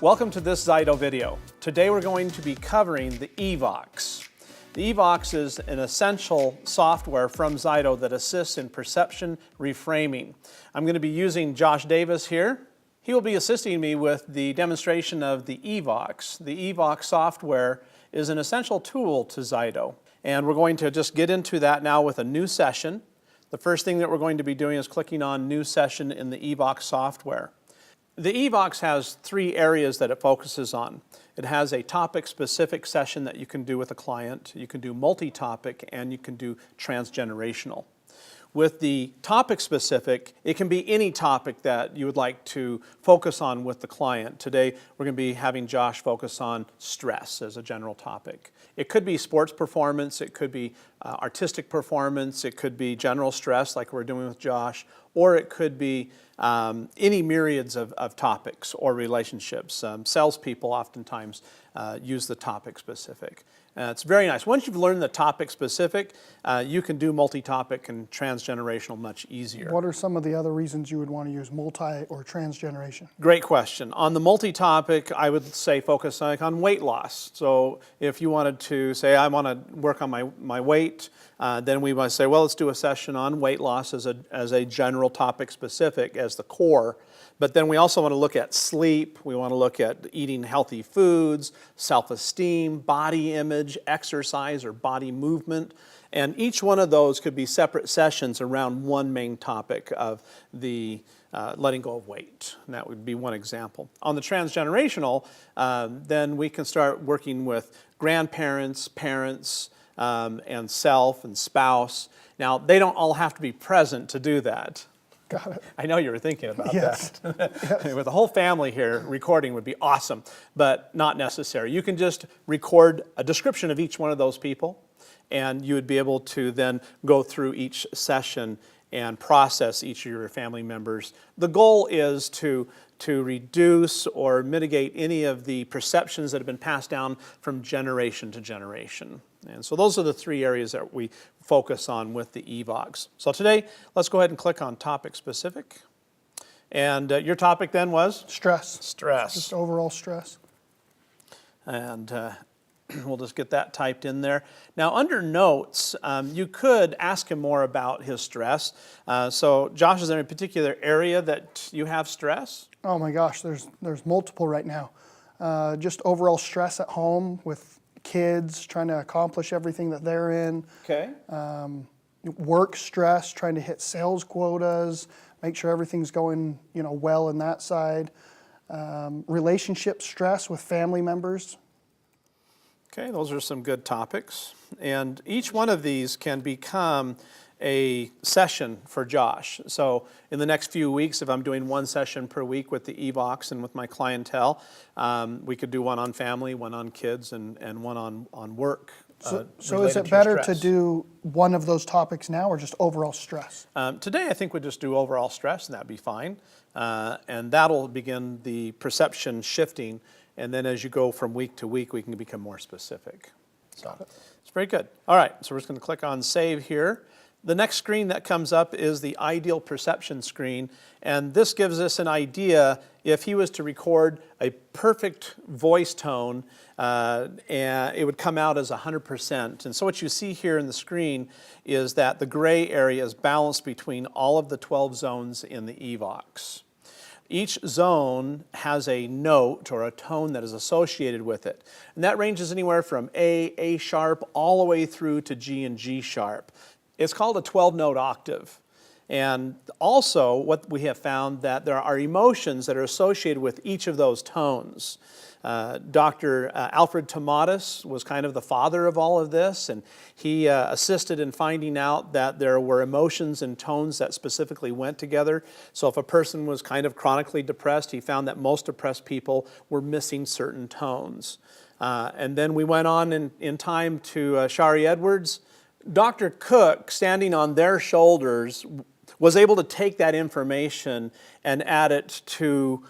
Welcome to this ZYTO video. Today we're going to be covering the EVOX. The EVOX is an essential software from ZYTO that assists in perception reframing. I'm going to be using Josh Davis here. He will be assisting me with the demonstration of the EVOX. The EVOX software is an essential tool to ZYTO, and we're going to just get into that now with a new session. The first thing that we're going to be doing is clicking on New Session in the EVOX software. The EVOX has three areas that it focuses on. It has a topic-specific session that you can do with a client, you can do multi-topic, and you can do transgenerational. With the topic-specific, it can be any topic that you would like to focus on with the client. Today, we're going to be having Josh focus on stress as a general topic. It could be sports performance, it could be artistic performance, it could be general stress like we're doing with Josh, or it could be any myriads of topics or relationships. Salespeople oftentimes use the topic-specific. It's very nice. Once you've learned the topic-specific, you can do multi-topic and transgenerational much easier. What are some of the other reasons you would want to use multi or transgeneration? Great question. On the multi-topic, I would say focus on weight loss. So if you wanted to say, I want to work on my weight, then we might say, well, let's do a session on weight loss as a general topic-specific as the core. But then we also want to look at sleep, we want to look at eating healthy foods, self-esteem, body image, exercise or body movement. And each one of those could be separate sessions around one main topic of the letting go of weight. And that would be one example. On the transgenerational, then we can start working with grandparents, parents, and self and spouse. Now, they don't all have to be present to do that. Got it. I know you were thinking about Yes. that. Yes. With the whole family here, recording would be awesome, but not necessary. You can just record a description of each one of those people, and you would be able to then go through each session and process each of your family members. The goal is to reduce or mitigate any of the perceptions that have been passed down from generation to generation. And so those are the three areas that we focus on with the EVOX. So today, let's go ahead and click on topic specific. And your topic then was? Stress. Stress. Just overall stress. And we'll just get that typed in there. Now under notes, you could ask him more about his stress. So Josh, is there a particular area that you have stress? Oh my gosh, there's multiple right now. Just overall stress at home with kids, trying to accomplish everything that they're in. Okay. Work stress, trying to hit sales quotas, make sure everything's going well in that side. Relationship stress with family members. Okay, those are some good topics. And each one of these can become a session for Josh. So in the next few weeks, if I'm doing one session per week with the EVOX and with my clientele, we could do one on family, one on kids, and one on work. So is it better to do one of those topics now or just overall stress? Today I think we'd just do overall stress and that'd be fine. And that'll begin the perception shifting. And then as you go from week to week, we can become more specific. So it's very good. All right, so we're just going to click on Save here. The next screen that comes up is the ideal perception screen, and this gives us an idea if he was to record a perfect voice tone, and it would come out as 100%. And so what you see here in the screen is that the gray area is balanced between all of the 12 zones in the EVOX. Each zone has a note or a tone that is associated with it. And that ranges anywhere from A sharp, all the way through to G and G sharp. It's called a 12-note octave. And also what we have found that there are emotions that are associated with each of those tones. Dr. Alfred Tomatis was kind of the father of all of this, and he assisted in finding out that there were emotions and tones that specifically went together. So if a person was kind of chronically depressed, he found that most depressed people were missing certain tones. And then we went on in time to Shari Edwards. Dr. Cook, standing on their shoulders, was able to take that information and add it to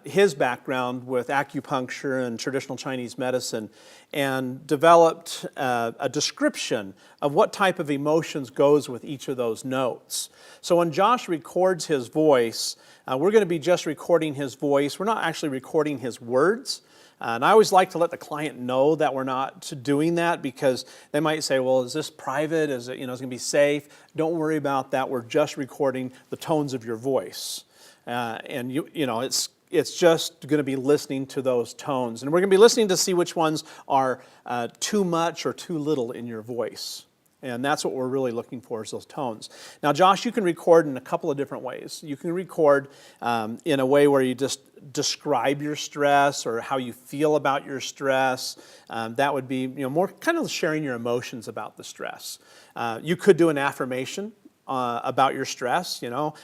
his background with acupuncture and traditional Chinese medicine, and developed a description of what type of emotions goes with each of those notes. So when Josh records his voice, we're going to be just recording his voice. We're not actually recording his words. And I always like to let the client know that we're not doing that, because they might say, well, is this private? Is it, is it going to be safe? Don't worry about that. We're just recording the tones of your voice. And it's just going to be listening to those tones. And we're going to be listening to see which ones are too much or too little in your voice. And that's what we're really looking for, is those tones. Now, Josh, you can record in a couple of different ways. You can record in a way where you just describe your stress or how you feel about your stress. That would be more kind of sharing your emotions about the stress. You could do an affirmation about your stress.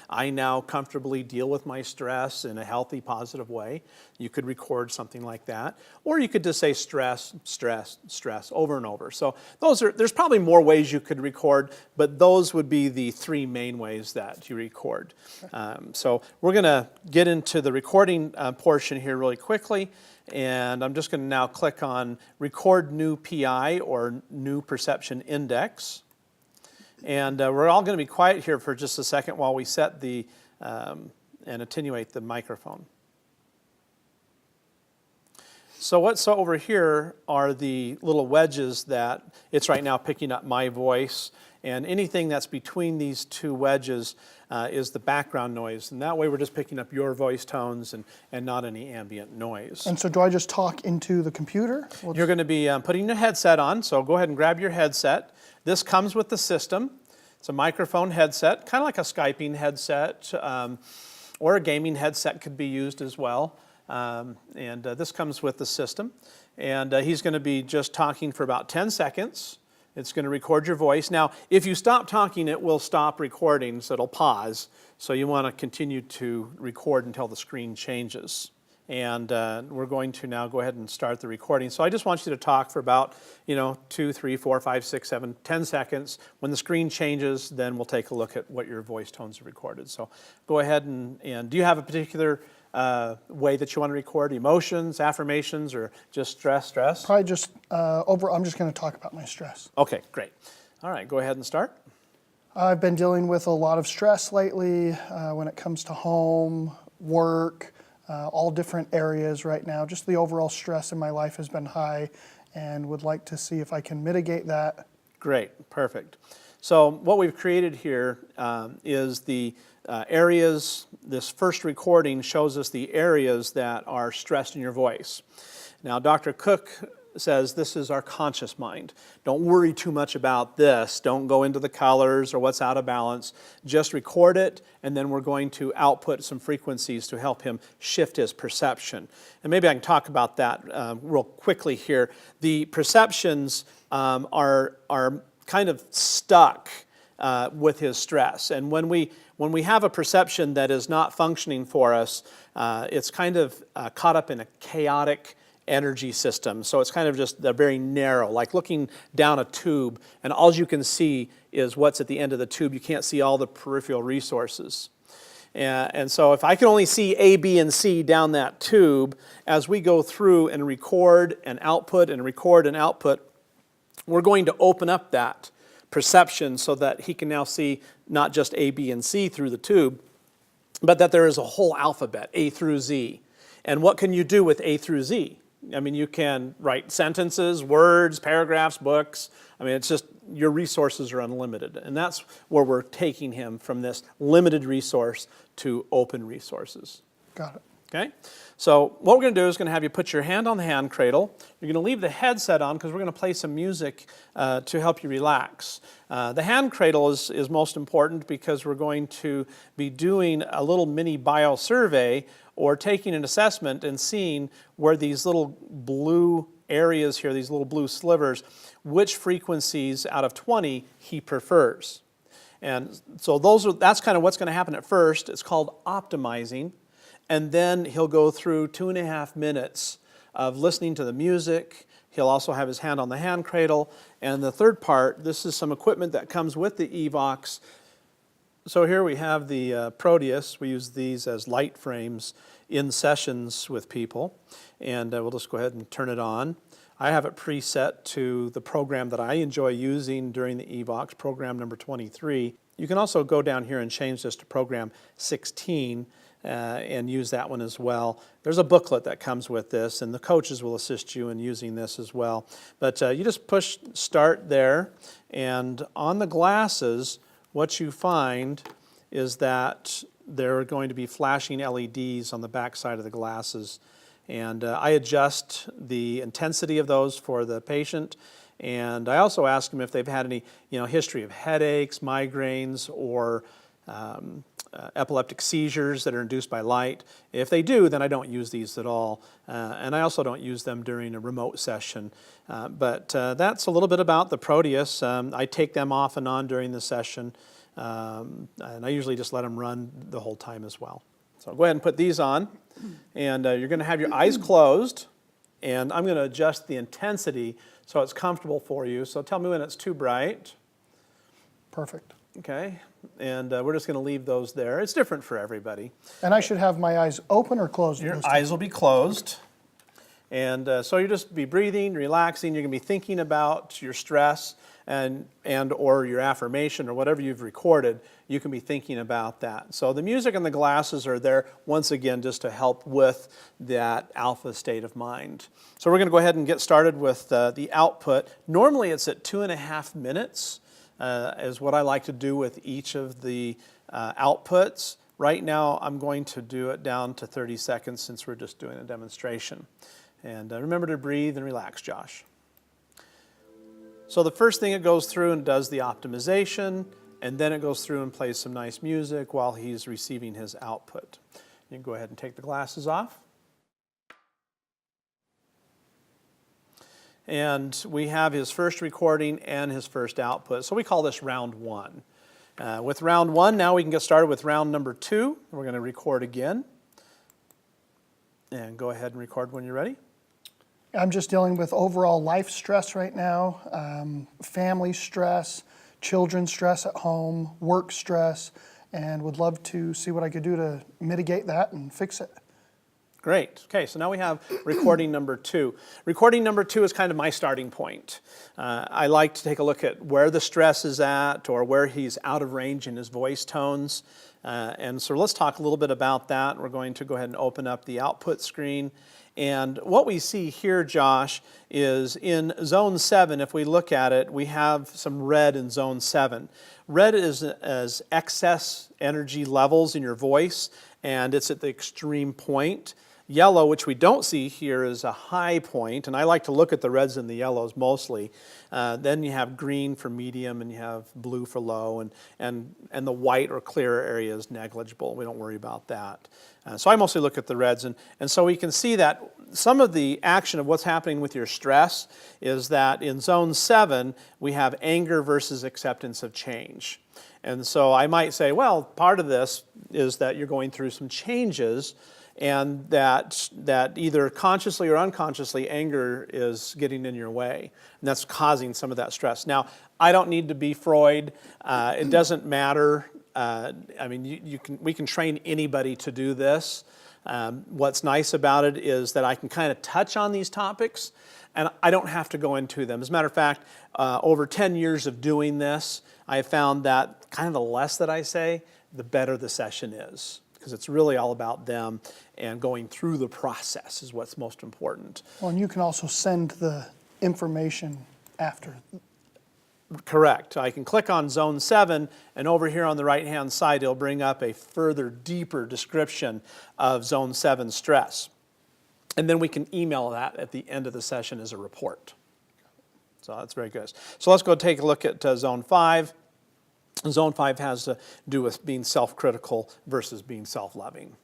I now comfortably deal with my stress in a healthy, positive way. You could record something like that. Or you could just say stress, stress, stress over and over. So there's probably more ways you could record, but those would be the three main ways that you record. So we're going to get into the recording portion here really quickly. And I'm just going to now click on Record New PI, or New Perception Index. And we're all going to be quiet here for just a second while we set and attenuate the microphone. So what's over here are the little wedges that it's right now picking up my voice. And anything that's between these two wedges is the background noise. And that way we're just picking up your voice tones and not any ambient noise. And so do I just talk into the computer? You're going to be putting your headset on, so go ahead and grab your headset. This comes with the system. It's a microphone headset, kind of like a Skyping headset, or a gaming headset could be used as well. And this comes with the system. And he's going to be just talking for about 10 seconds. It's going to record your voice. Now, if you stop talking, it will stop recording, so it'll pause. So you want to continue to record until the screen changes. And we're going to now go ahead and start the recording. So I just want you to talk for about, 2, 3, 4, 5, 6, 7, 10 seconds. When the screen changes, then we'll take a look at what your voice tones have recorded. So go ahead and do you have a particular way that you want to record? Emotions, affirmations, or just stress? Probably just I'm just going to talk about my stress. Okay, great. All right, go ahead and start. I've been dealing with a lot of stress lately when it comes to home, work, all different areas right now. Just the overall stress in my life has been high, and would like to see if I can mitigate that. Great, perfect. So what we've created here is the areas. This first recording shows us the areas that are stressed in your voice. Now, Dr. Cook says this is our conscious mind. Don't worry too much about this. Don't go into the colors or what's out of balance. Just record it, and then we're going to output some frequencies to help him shift his perception. And maybe I can talk about that real quickly here. The perceptions are kind of stuck with his stress. And when we have a perception that is not functioning for us, it's kind of caught up in a chaotic energy system. So it's kind of just very narrow, like looking down a tube, and all you can see is what's at the end of the tube. You can't see all the peripheral resources. And so if I can only see A, B, and C down that tube, as we go through and record and output and record and output, we're going to open up that perception so that he can now see not just A, B, and C through the tube, but that there is a whole alphabet, A through Z. And what can you do with A through Z? I mean, you can write sentences, words, paragraphs, books. I mean, it's just your resources are unlimited. And that's where we're taking him, from this limited resource to open resources. Got it. Okay? So what we're going to do is going to have you put your hand on the hand cradle. You're going to leave the headset on because we're going to play some music to help you relax. The hand cradle is most important because we're going to be doing a little mini biosurvey, or taking an assessment and seeing where these little blue areas here, these little blue slivers, which frequencies out of 20 he prefers. And so that's kind of what's going to happen at first. It's called optimizing. And then he'll go through 2.5 minutes of listening to the music. He'll also have his hand on the hand cradle. And the third part, this is some equipment that comes with the EVOX, So here we have the Proteus. We use these as light frames in sessions with people. And we'll just go ahead and turn it on. I have it preset to the program that I enjoy using during the EVOX, program number 23. You can also go down here and change this to program 16 and use that one as well. There's a booklet that comes with this, and the coaches will assist you in using this as well. But you just push start there, and on the glasses, what you find is that there are going to be flashing LEDs on the back side of the glasses. And I adjust the intensity of those for the patient. And I also ask them if they've had any history of headaches, migraines, or epileptic seizures that are induced by light. If they do, then I don't use these at all. And I also don't use them during a remote session. But that's a little bit about the Proteus. I take them off and on during the session. And I usually just let them run the whole time as well. So go ahead and put these on. And you're going to have your eyes closed. And I'm going to adjust the intensity so it's comfortable for you. So tell me when it's too bright. Perfect. Okay. And we're just going to leave those there. It's different for everybody. And I should have my eyes open or closed? Your eyes will be closed. And so you just be breathing, relaxing. You're going to be thinking about your stress and or your affirmation or whatever you've recorded. You can be thinking about that. So the music and the glasses are there, once again, just to help with that alpha state of mind. So we're going to go ahead and get started with the output. Normally it's at 2.5 minutes, is what I like to do with each of the outputs. Right now I'm going to do it down to 30 seconds since we're just doing a demonstration. And remember to breathe and relax, Josh. So the first thing it goes through and does the optimization, and then it goes through and plays some nice music while he's receiving his output. You can go ahead and take the glasses off. And we have his first recording and his first output. So we call this round one. With round one, now we can get started with round number 2. We're going to record again. And go ahead and record when you're ready. I'm just dealing with overall life stress right now, family stress, children's stress at home, work stress, and would love to see what I could do to mitigate that and fix it. Great. Okay, so now we have recording number 2. Recording number 2 is kind of my starting point. I like to take a look at where the stress is at or where he's out of range in his voice tones. And so let's talk a little bit about that. We're going to go ahead and open up the output screen. And what we see here, Josh, is in zone 7, if we look at it, we have some red in zone 7. Red is as excess energy levels in your voice, and it's at the extreme point. Yellow, which we don't see here, is a high point, and I like to look at the reds and the yellows mostly. Then you have green for medium, and you have blue for low, and the white or clearer area is negligible. We don't worry about that. So I mostly look at the reds, and so we can see that some of the action of what's happening with your stress is that in zone 7, we have anger versus acceptance of change. And so I might say, well, part of this is that you're going through some changes, and that either consciously or unconsciously anger is getting in your way, and that's causing some of that stress. Now, I don't need to be Freud. It doesn't matter. I mean, we can train anybody to do this. What's nice about it is that I can kind of touch on these topics, and I don't have to go into them. As a matter of fact, over 10 years of doing this, I have found that kind of the less that I say, the better the session is. Because it's really all about them, and going through the process is what's most important. Well, and you can also send the information after. Correct. I can click on zone 7, and over here on the right-hand side, it'll bring up a further, deeper description of zone 7 stress. And then we can email that at the end of the session as a report. So that's very good. So let's go take a look at zone 5. Zone 5 has to do with being self-critical versus being self-loving.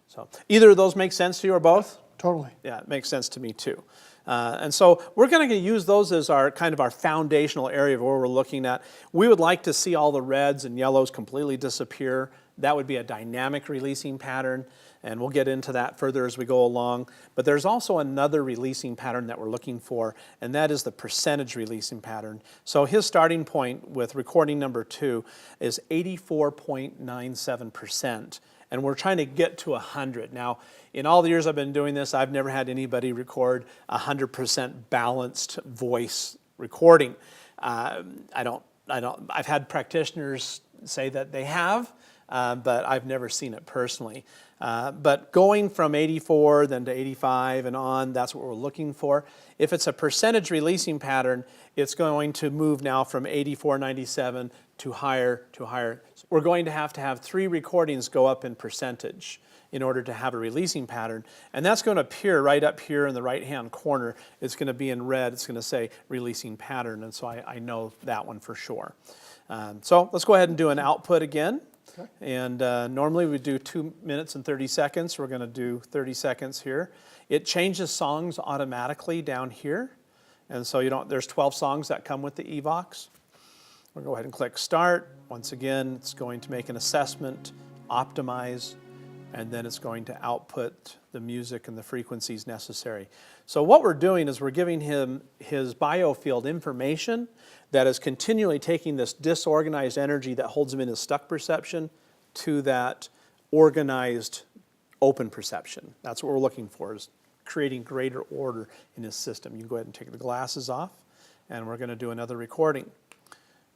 So either of those make sense to you or both? Totally. Yeah, it makes sense to me too. And so we're going to use those as our kind of our foundational area of where we're looking at. We would like to see all the reds and yellows completely disappear. That would be a dynamic releasing pattern, and we'll get into that further as we go along. But there's also another releasing pattern that we're looking for, and that is the percentage releasing pattern. So his starting point with recording number 2 is 84.97%, and we're trying to get to 100. Now, in all the years I've been doing this, I've never had anybody record 100% balanced voice recording. I've had practitioners say that they have, but I've never seen it personally. But going from 84 then to 85 and on, that's what we're looking for. If it's a percentage releasing pattern, it's going to move now from 84.97 to higher to higher. We're going to have 3 recordings go up in percentage in order to have a releasing pattern. And that's going to appear right up here in the right-hand corner. It's going to be in red. It's going to say releasing pattern, and so I know that one for sure. So let's go ahead and do an output again. Okay. And normally we do 2 minutes and 30 seconds. We're going to do 30 seconds here. It changes songs automatically down here. And so there's 12 songs that come with the EVOX. We'll go ahead and click Start. Once again, it's going to make an assessment, optimize, and then it's going to output the music and the frequencies necessary. So what we're doing is we're giving him his biofield information that is continually taking this disorganized energy that holds him in his stuck perception to that organized open perception. That's what we're looking for, is creating greater order in his system. You can go ahead and take the glasses off, and we're going to do another recording.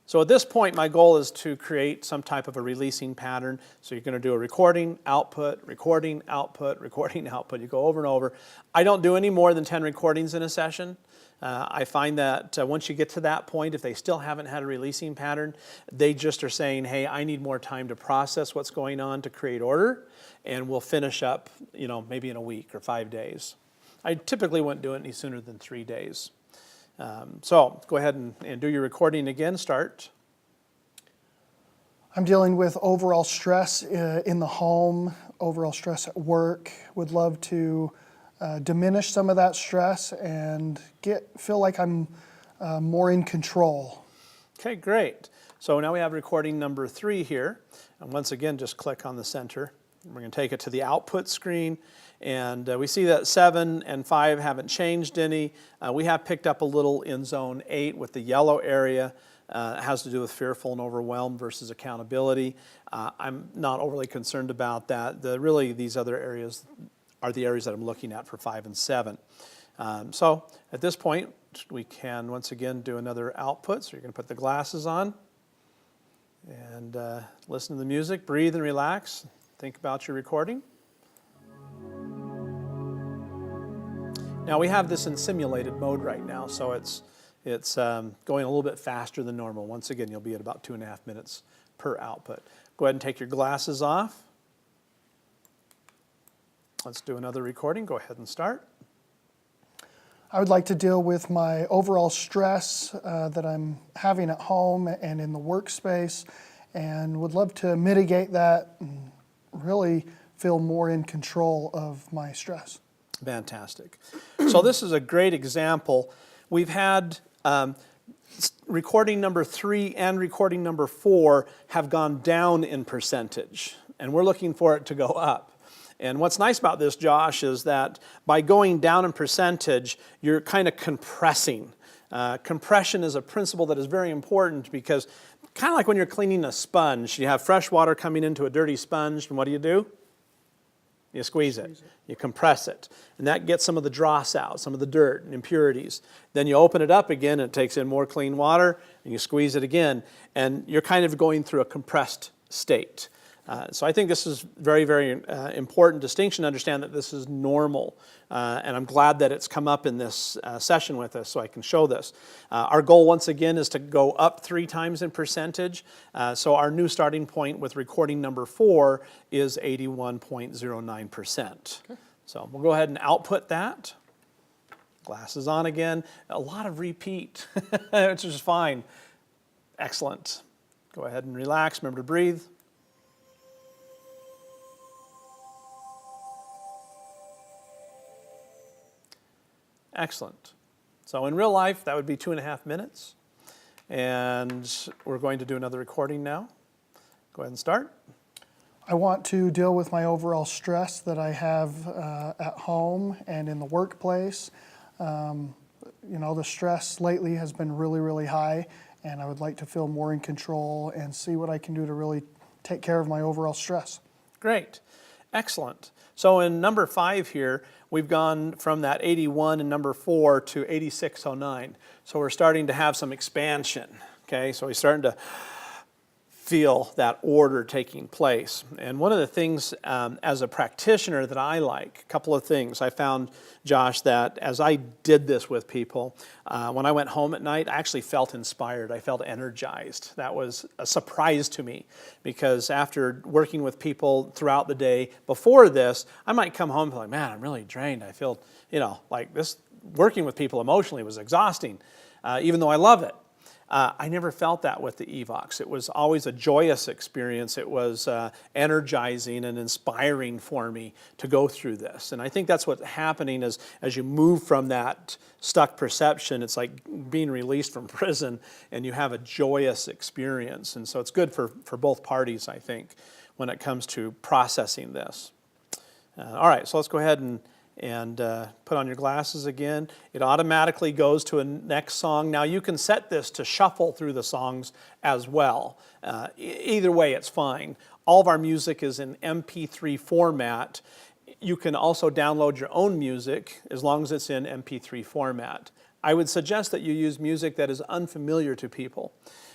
So at this point, my goal is to create some type of a releasing pattern. So you're going to do a recording, output, recording, output, recording, output. You go over and over. I don't do any more than 10 recordings in a session. I find that once you get to that point, if they still haven't had a releasing pattern, they just are saying, hey, I need more time to process what's going on to create order, and we'll finish up, maybe in a week or 5 days. I typically wouldn't do it any sooner than 3 days. So go ahead and do your recording again. Start. I'm dealing with overall stress in the home, overall stress at work. Would love to diminish some of that stress and feel like I'm more in control. Okay, great. So now we have recording number 3 here. And once again, just click on the center. We're going to take it to the output screen. And we see that 7 and 5 haven't changed any. We have picked up a little in zone 8 with the yellow area. It has to do with fearful and overwhelmed versus accountability. I'm not overly concerned about that. Really, these other areas are the areas that I'm looking at for 5 and 7. So at this point, we can once again do another output. So you're going to put the glasses on and listen to the music, breathe and relax. Think about your recording. Now we have this in simulated mode right now, so it's going a little bit faster than normal. Once again, you'll be at about 2.5 minutes per output. Go ahead and take your glasses off. Let's do another recording. Go ahead and start. I would like to deal with my overall stress that I'm having at home and in the workspace, and would love to mitigate that and really feel more in control of my stress. Fantastic. So this is a great example. We've had recording number 3 and recording number 4 have gone down in percentage, and we're looking for it to go up. And what's nice about this, Josh, is that by going down in percentage, you're kind of compressing. Compression is a principle that is very important because kind of like when you're cleaning a sponge, you have fresh water coming into a dirty sponge, and what do? You squeeze it. You compress it. And that gets some of the dross out, some of the dirt and impurities. Then you open it up again, and it takes in more clean water, and you squeeze it again, and you're kind of going through a compressed state. So I think this is very, very important distinction to understand that this is normal. And I'm glad that it's come up in this session with us so I can show this. Our goal, once again, is to go up 3 times in percentage. So our new starting point with recording number 4 is 81.09%. Okay. So we'll go ahead and output that. Glasses on again. A lot of repeat, which is fine. Excellent. Go ahead and relax. Remember to breathe. Excellent. So in real life, that would be 2.5 minutes. And we're going to do another recording now. Go ahead and start. I want to deal with my overall stress that I have at home and in the workplace. You know, the stress lately has been really, really high, and I would like to feel more in control and see what I can do to really take care of my overall stress. Great. Excellent. So in number 5 here, we've gone from that 81 in number 4 to 8609. So we're starting to have some expansion. Okay, so we're starting to feel that order taking place. And one of the things as a practitioner that I like, a couple of things. I found, Josh, that as I did this with people, when I went home at night, I actually felt inspired. I felt energized. That was a surprise to me because after working with people throughout the day before this, I might come home and be like, man, I'm really drained. I feel, like this, working with people emotionally was exhausting, even though I love it. I never felt that with the EVOX. It was always a joyous experience. It was energizing and inspiring for me to go through this. And I think that's what's happening as you move from that stuck perception, it's like being released from prison and you have a joyous experience. And so it's good for both parties, I think, when it comes to processing this. All right, so let's go ahead and put on your glasses again. It automatically goes to a next song. Now you can set this to shuffle through the songs as well. Either way, it's fine. All of our music is in MP3 format. You can also download your own music as long as it's in MP3 format. I would suggest that you use music that is unfamiliar to people.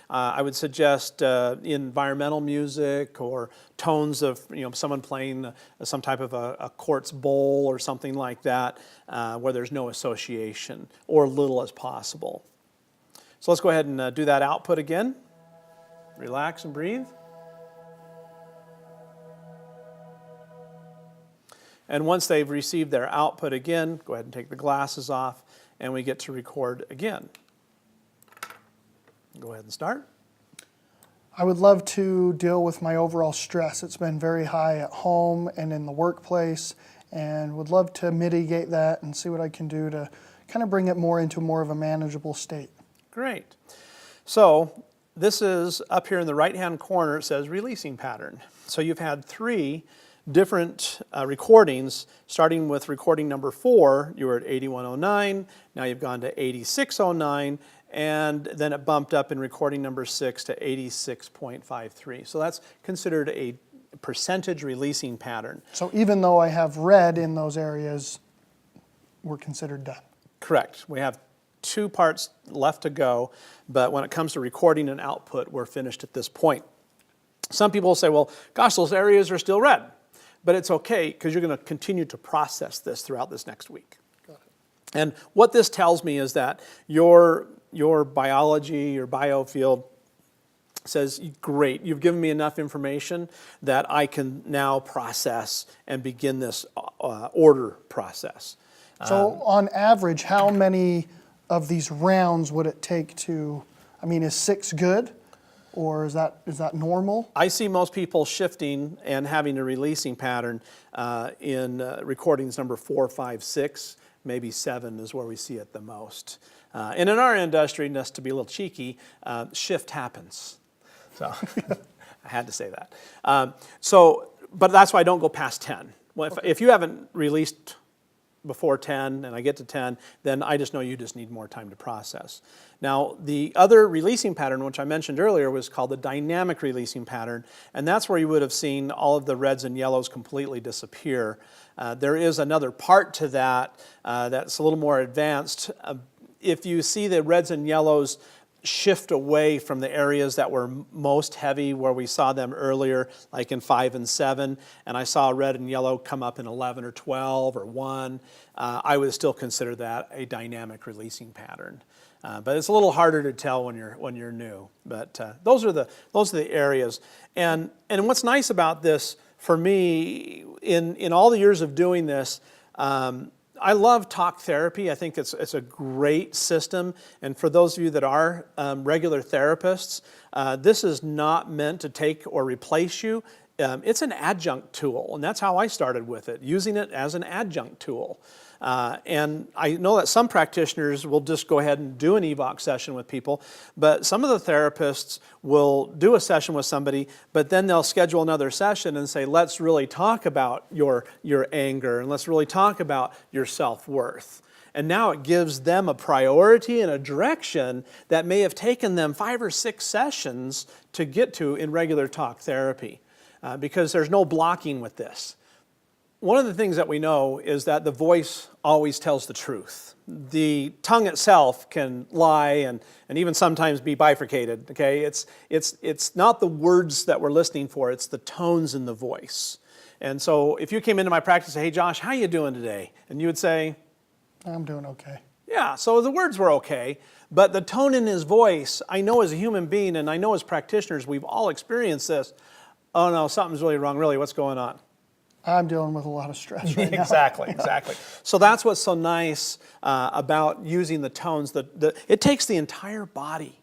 I would suggest environmental music or tones of someone playing some type of a quartz bowl or something like that where there's no association or little as possible. So let's go ahead and do that output again. Relax and breathe. And once they've received their output again, go ahead and take the glasses off and we get to record again. Go ahead and start. I would love to deal with my overall stress. It's been very high at home and in the workplace, and would love to mitigate that and see what I can do to kind of bring it more into more of a manageable state. Great. So this is up here in the right-hand corner, it says releasing pattern. So you've had 3 different recordings, starting with recording number 4, you were at 8109, now you've gone to 8609, and then it bumped up in recording number 6 to 86.53. So that's considered a percentage releasing pattern. So even though I have red in those areas, we're considered done. Correct. We have 2 parts left to go, but when it comes to recording and output, we're finished at this point. Some people will say, well, gosh, those areas are still red. But it's okay because you're going to continue to process this throughout this next week. Got it. And what this tells me is that your biology, your biofield says, great, you've given me enough information that I can now process and begin this order process. So on average, how many of these rounds would it take to, is 6 good? Or is that normal? I see most people shifting and having a releasing pattern in recordings number 4, 5, 6, maybe 7 is where we see it the most. And in our industry, just to be a little cheeky, shift happens. So I had to say that. But that's why I don't go past 10. Well, if you haven't released before 10 and I get to 10, then I just know you just need more time to process. Now, the other releasing pattern, which I mentioned earlier, was called the dynamic releasing pattern, and that's where you would have seen all of the reds and yellows completely disappear. There is another part to that that's a little more advanced. If you see the reds and yellows shift away from the areas that were most heavy, where we saw them earlier, like in 5 and 7, and I saw red and yellow come up in 11 or 12 or 1, I would still consider that a dynamic releasing pattern. But it's a little harder to tell when you're new. But those are the areas. And what's nice about this for me, in all the years of doing this, I love talk therapy. I think it's a great system. And for those of you that are regular therapists, This is not meant to take or replace you. It's an adjunct tool, and that's how I started with it, using it as an adjunct tool. And I know that some practitioners will just go ahead and do an EVOX session with people, but some of the therapists will do a session with somebody, but then they'll schedule another session and say, let's really talk about your anger, and let's really talk about your self-worth. And now it gives them a priority and a direction that may have taken them 5 or 6 sessions to get to in regular talk therapy, because there's no blocking with this. One of the things that we know is that the voice always tells the truth. The tongue itself can lie and even sometimes be bifurcated, okay? It's not the words that we're listening for, it's the tones in the voice. And so if you came into my practice and say, hey Josh, how you doing today? And you would say, I'm doing okay. yeah, so the words were okay, but the tone in his voice, I know as a human being and I know as practitioners, we've all experienced this. Oh no, something's really wrong, really, what's going on? I'm dealing with a lot of stress right now. Exactly. So that's what's so nice about using the tones. It takes the entire body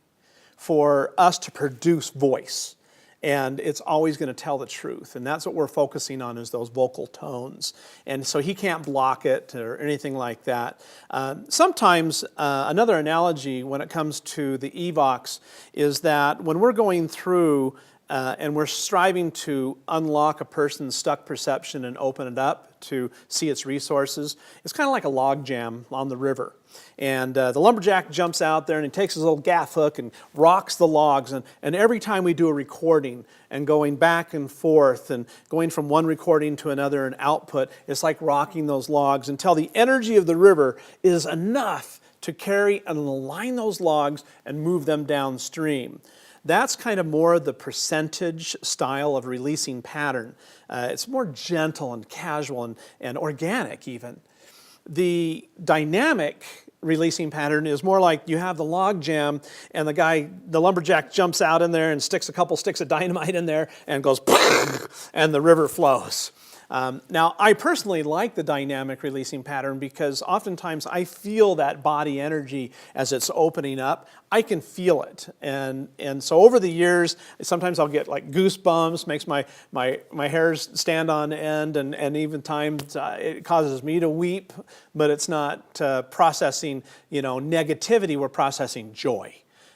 for us to produce voice. And it's always going to tell the truth. And that's what we're focusing on, is those vocal tones. And so he can't block it or anything like that. Sometimes another analogy when it comes to the EVOX is that when we're going through and we're striving to unlock a person's stuck perception and open it up to see its resources, it's kind of like a log jam on the river. And the lumberjack jumps out there and he takes his little gaff hook and rocks the logs. And every time we do a recording and going back and forth and going from one recording to another and output, it's like rocking those logs until the energy of the river is enough to carry and align those logs and move them downstream. That's kind of more the percentage style of releasing pattern. It's more gentle and casual and organic even. The dynamic releasing pattern is more like you have the log jam and the lumberjack jumps out in there and sticks a couple sticks of dynamite in there and goes and the river flows. Now, I personally like the dynamic releasing pattern because oftentimes I feel that body energy as it's opening up. I can feel it. And so over the years, sometimes I'll get like goosebumps, makes my hairs stand on end, and even times it causes me to weep, but it's not processing, negativity, we're processing joy.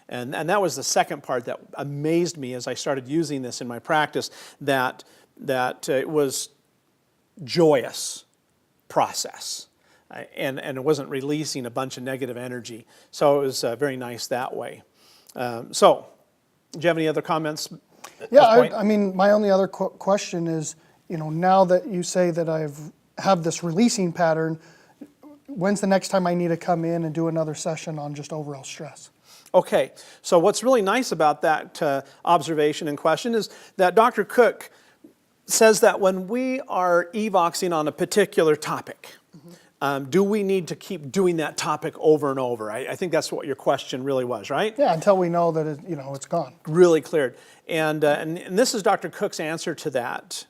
And that was the second part that amazed me as I started using this in my practice, that it was joyous process, and it wasn't releasing a bunch of negative energy. So it was very nice that way. So, do you have any other comments? Yeah, I mean, my only other question is, now that you say that I have this releasing pattern, when's the next time I need to come in and do another session on just overall stress? Okay, so what's really nice about that observation and question is that Dr. Cook says that when we are EVOXing on a particular topic, do we need to keep doing that topic over and over? I think that's what your question really was, right? Yeah, until we know that it's gone. Really cleared. And this is Dr. Cook's answer to that.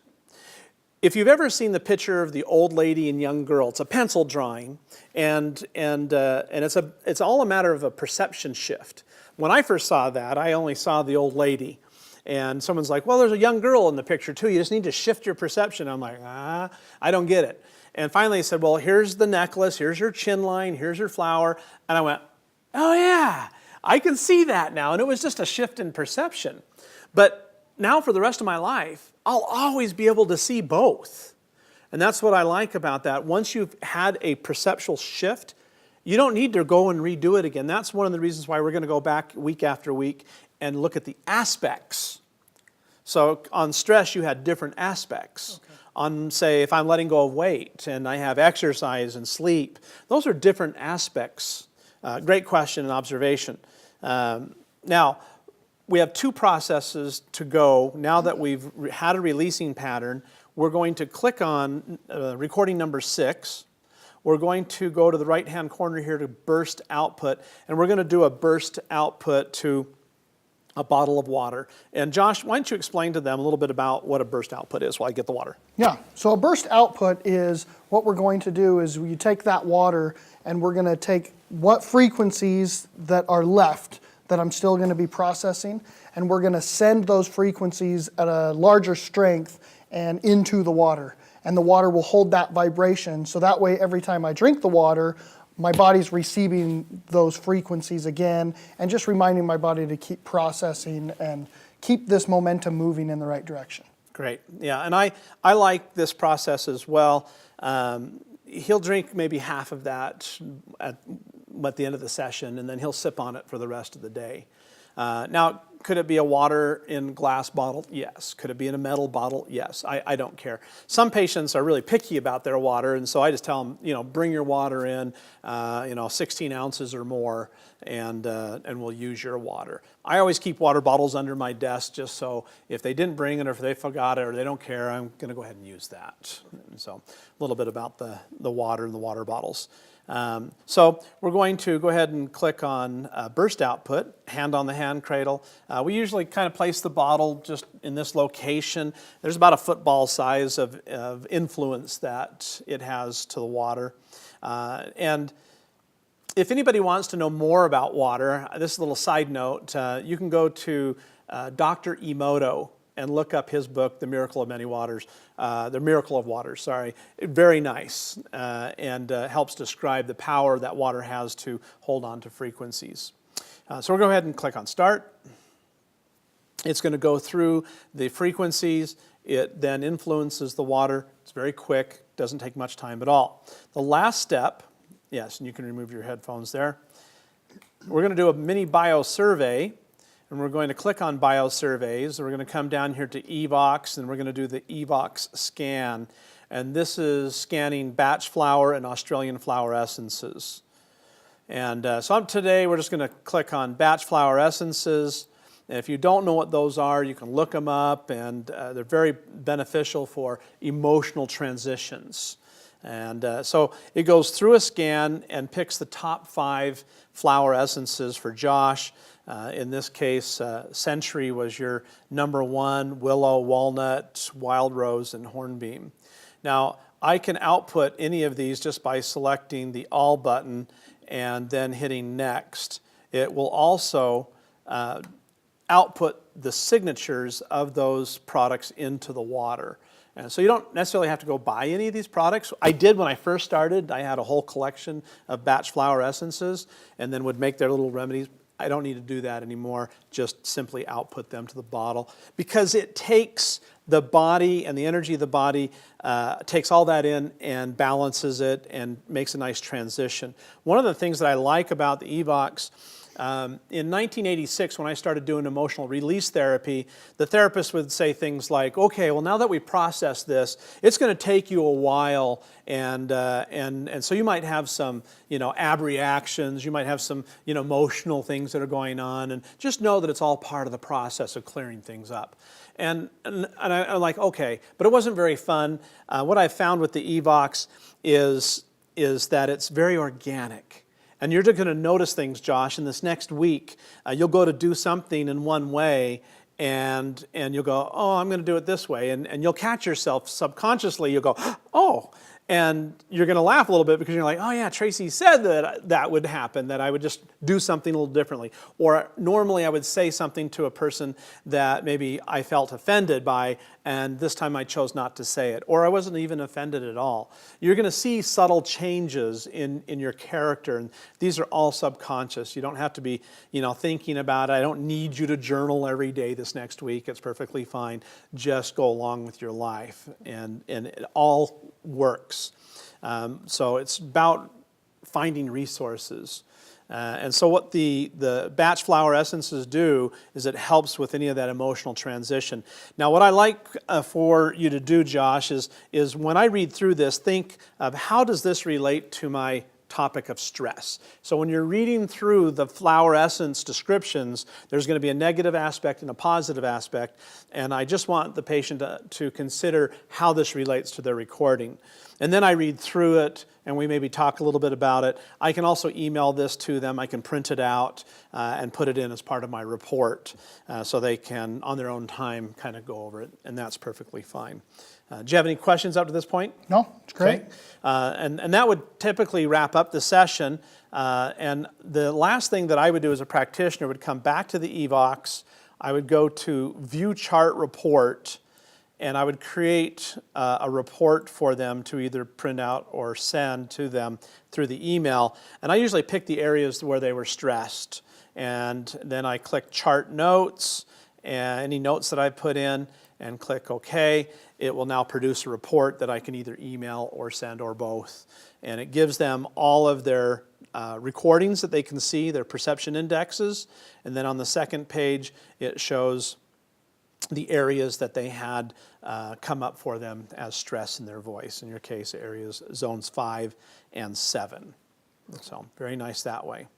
If you've ever seen the picture of the old lady and young girl, it's a pencil drawing, and it's all a matter of a perception shift. When I first saw that, I only saw the old lady. And someone's like, well, there's a young girl in the picture too. You just need to shift your perception. I'm like, I don't get it. And finally he said, well, here's the necklace, here's her chin line, here's her flower. And I went, oh yeah, I can see that now. And it was just a shift in perception. But now for the rest of my life, I'll always be able to see both. And that's what I like about that. Once you've had a perceptual shift, you don't need to go and redo it again. That's one of the reasons why we're going to go back week after week and look at the aspects. So on stress, you had different aspects. Okay. On, say, if I'm letting go of weight and I have exercise and sleep, those are different aspects. Great question and observation. Now, we have 2 processes to go. Now that we've had a releasing pattern, we're going to click on recording number 6. We're going to go to the right-hand corner here to burst output, and we're going to do a burst output to a bottle of water. And Josh, why don't you explain to them a little bit about what a burst output is while I get the water? Yeah, so a burst output is what we're going to do is you take that water and we're going to take what frequencies that are left that I'm still going to be processing, and we're going to send those frequencies at a larger strength and into the water. And the water will hold that vibration, so that way every time I drink the water, my body's receiving those frequencies again, and just reminding my body to keep processing and keep this momentum moving in the right direction. Great, yeah, and I like this process as well. He'll drink maybe half of that at the end of the session, and then he'll sip on it for the rest of the day. Now, could it be a water in glass bottle? Yes. Could it be in a metal bottle? Yes. I don't care. Some patients are really picky about their water, and so I just tell them, bring your water in, 16 ounces or more, and we'll use your water. I always keep water bottles under my desk just so if they didn't bring it or if they forgot it or they don't care, I'm going to go ahead and use that. And so a little bit about the water and the water bottles. So we're going to go ahead and click on burst output, hand on the hand cradle. We usually kind of place the bottle just in this location. There's about a football size of influence that it has to the water. And if anybody wants to know more about water, this is a little side note, you can go to Dr. Emoto and look up his book, The Miracle of Many Waters, The Miracle of Waters, sorry. Very nice, and helps describe the power that water has to hold on to frequencies. So we'll go ahead and click on Start. It's going to go through the frequencies. It then influences the water. It's very quick, doesn't take much time at all. The last step, yes, and you can remove your headphones there. We're going to do a mini biosurvey. And we're going to click on biosurveys. We're going to come down here to EVOX, and we're going to do the EVOX scan. And this is scanning batch flower and Australian flower essences. And so today we're just going to click on batch flower essences. And if you don't know what those are, you can look them up, and they're very beneficial for emotional transitions. And so it goes through a scan and picks the top 5 flower essences for Josh. In this case, Century was your number 1, Willow, Walnut, Wild Rose, and Hornbeam. Now, I can output any of these just by selecting the All button and then hitting Next. It will also output the signatures of those products into the water. And so you don't necessarily have to go buy any of these products. I did when I first started. I had a whole collection of batch flower essences and then would make their little remedies. I don't need to do that anymore, just simply output them to the bottle because it takes the body and the energy of the body, takes all that in and balances it and makes a nice transition. One of the things that I like about the EVOX, in 1986, when I started doing emotional release therapy, the therapist would say things like, okay, well, now that we process this, it's going to take you a while, and so you might have some, ab reactions, you might have some, emotional things that are going on, and just know that it's all part of the process of clearing things up. And I'm like, okay, but it wasn't very fun. What I found with the EVOX is that it's very organic. And you're just going to notice things, Josh, in this next week. You'll go to do something in one way, and you'll go, oh, I'm going to do it this way. And you'll catch yourself subconsciously. You'll go, oh. And you're going to laugh a little bit because you're like, oh, yeah, Tracy said that would happen, that I would just do something a little differently. Or normally I would say something to a person that maybe I felt offended by, and this time I chose not to say it. Or I wasn't even offended at all. You're going to see subtle changes in your character, and these are all subconscious. You don't have to be thinking about it. I don't need you to journal every day this next week. It's perfectly fine. Just go along with your life, and it all works. So it's about finding resources. And so what the batch flower essences do is it helps with any of that emotional transition. Now what I like for you to do, Josh, is when I read through this, think of how does this relate to my topic of stress. So when you're reading through the flower essence descriptions, there's going to be a negative aspect and a positive aspect, and I just want the patient to consider how this relates to their recording. And then I read through it, and we maybe talk a little bit about it. I can also email this to them. I can print it out and put it in as part of my report so they can, on their own time, kind of go over it, and that's perfectly fine. Do you have any questions up to this point? No, it's great. Okay. And that would typically wrap up the session. And the last thing that I would do as a practitioner would come back to the EVOX. I would go to View Chart Report, and I would create a report for them to either print out or send to them through the email. And I usually pick the areas where they were stressed. And then I click Chart Notes, and any notes that I put in, and click OK. It will now produce a report that I can either email or send or both. And it gives them all of their recordings that they can see, their perception indexes. And then on the second page, it shows the areas that they had come up for them as stress in their voice. In your case, areas zones 5 and 7. So very nice that way.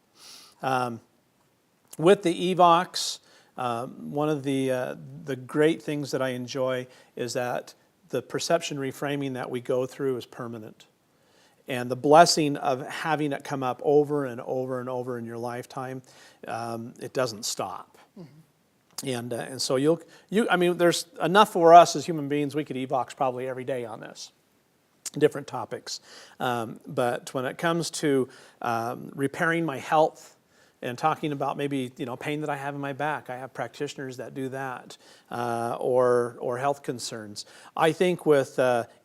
With the EVOX, one of the great things that I enjoy is that the perception reframing that we go through is permanent. And the blessing of having it come up over and over and over in your lifetime, it doesn't stop. Mm-hmm. And so I mean, there's enough for us as human beings. We could EVOX probably every day on this, different topics. But when it comes to repairing my health, and talking about maybe pain that I have in my back. I have practitioners that do that, or health concerns. I think with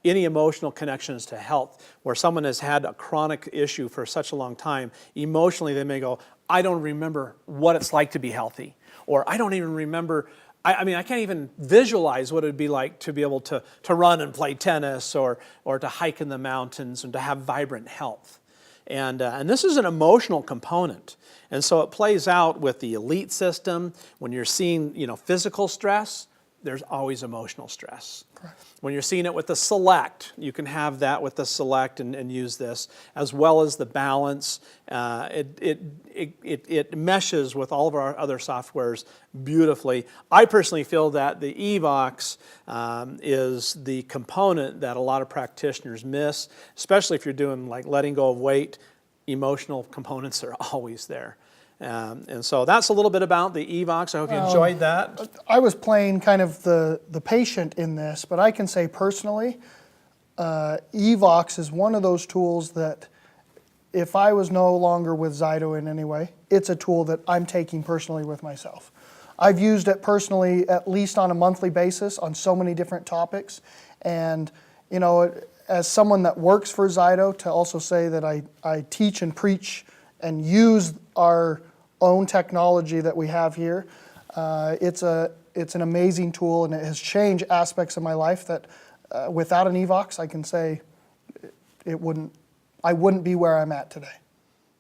any emotional connections to health, where someone has had a chronic issue for such a long time, emotionally they may go, I don't remember what it's like to be healthy, or I don't even remember. I mean, I can't even visualize what it would be like to be able to run and play tennis, or to hike in the mountains, and to have vibrant health. And this is an emotional component. And so it plays out with the elite system. When you're seeing physical stress, there's always emotional stress. Correct. When you're seeing it with the select, you can have that with the select and use this, as well as the balance. It meshes with all of our other softwares beautifully. I personally feel that the EVOX is the component that a lot of practitioners miss, especially if you're doing like letting go of weight. Emotional components are always there. And so that's a little bit about the EVOX. I hope you enjoyed that. I was playing kind of the patient in this, but I can say personally, EVOX is one of those tools that if I was no longer with ZYTO in any way, it's a tool that I'm taking personally with myself. I've used it personally at least on a monthly basis on so many different topics. And, as someone that works for ZYTO, to also say that I teach and preach and use our own technology that we have here, it's an amazing tool, and it has changed aspects of my life that without an EVOX, I can say I wouldn't be where I'm at today.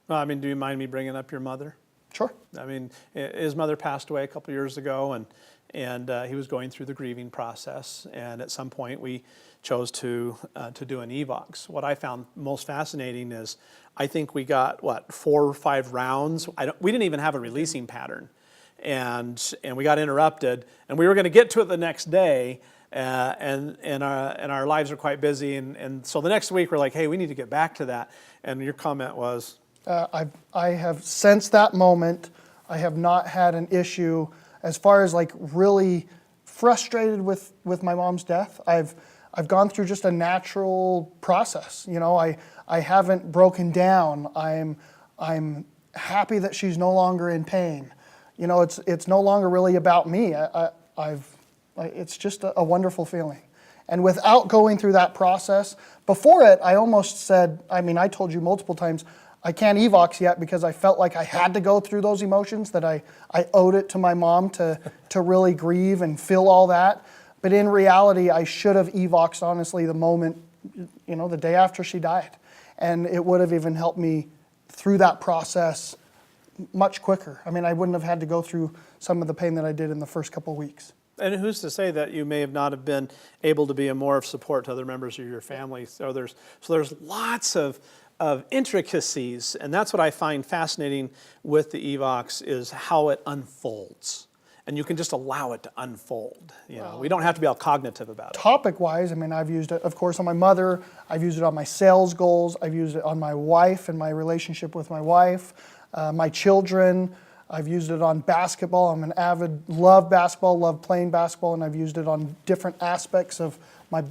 Well, I mean, do you mind me bringing up your mother? Sure. I mean, his mother passed away a couple years ago, and he was going through the grieving process. And at some point, we chose to do an EVOX. What I found most fascinating is, I think we got 4 or 5 rounds. We didn't even have a releasing pattern, and we got interrupted. And we were going to get to it the next day, and our lives are quite busy. And so the next week we're like, hey, we need to get back to that. And your comment was, I have, since that moment, I have not had an issue as far as like really frustrated with my mom's death. I've gone through just a natural process. I haven't broken down. I'm happy that she's no longer in pain. It's no longer really about me. It's just a wonderful feeling. And without going through that process, before it, I almost said, I told you multiple times, I can't EVOX yet because I felt like I had to go through those emotions, that I owed it to my mom to really grieve and feel all that. But in reality, I should have EVOXed, honestly, the moment, the day after she died. And it would have even helped me through that process much quicker. I wouldn't have had to go through some of the pain that I did in the first couple of weeks. And who's to say that you may have not have been able to be a more of support to other members of your family? So there's lots of intricacies, and that's what I find fascinating with the EVOX, is how it unfolds. And you can just allow it to unfold. We don't have to be all cognitive about it. Topic-wise, I've used it, of course, on my mother. I've used it on my sales goals. I've used it on my wife and my relationship with my wife, my children. I've used it on basketball. I'm an love basketball, love playing basketball, and I've used it on different aspects of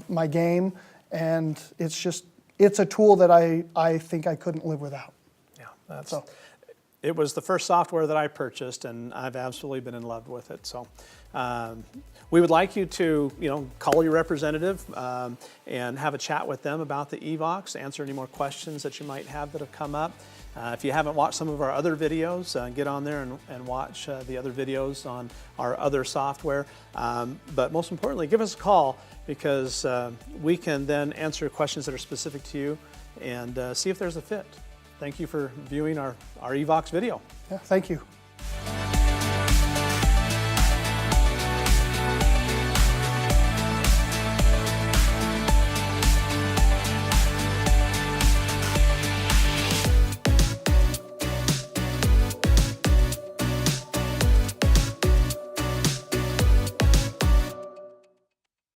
my game. And it's a tool that I think I couldn't live without. Yeah, it was the first software that I purchased, and I've absolutely been in love with it. So we would like you to, call your representative and have a chat with them about the EVOX, answer any more questions that you might have that have come up. If you haven't watched some of our other videos, get on there and watch the other videos on our other software. But most importantly, give us a call, because we can then answer questions that are specific to you and see if there's a fit. Thank you for viewing our EVOX video. Yeah, thank you.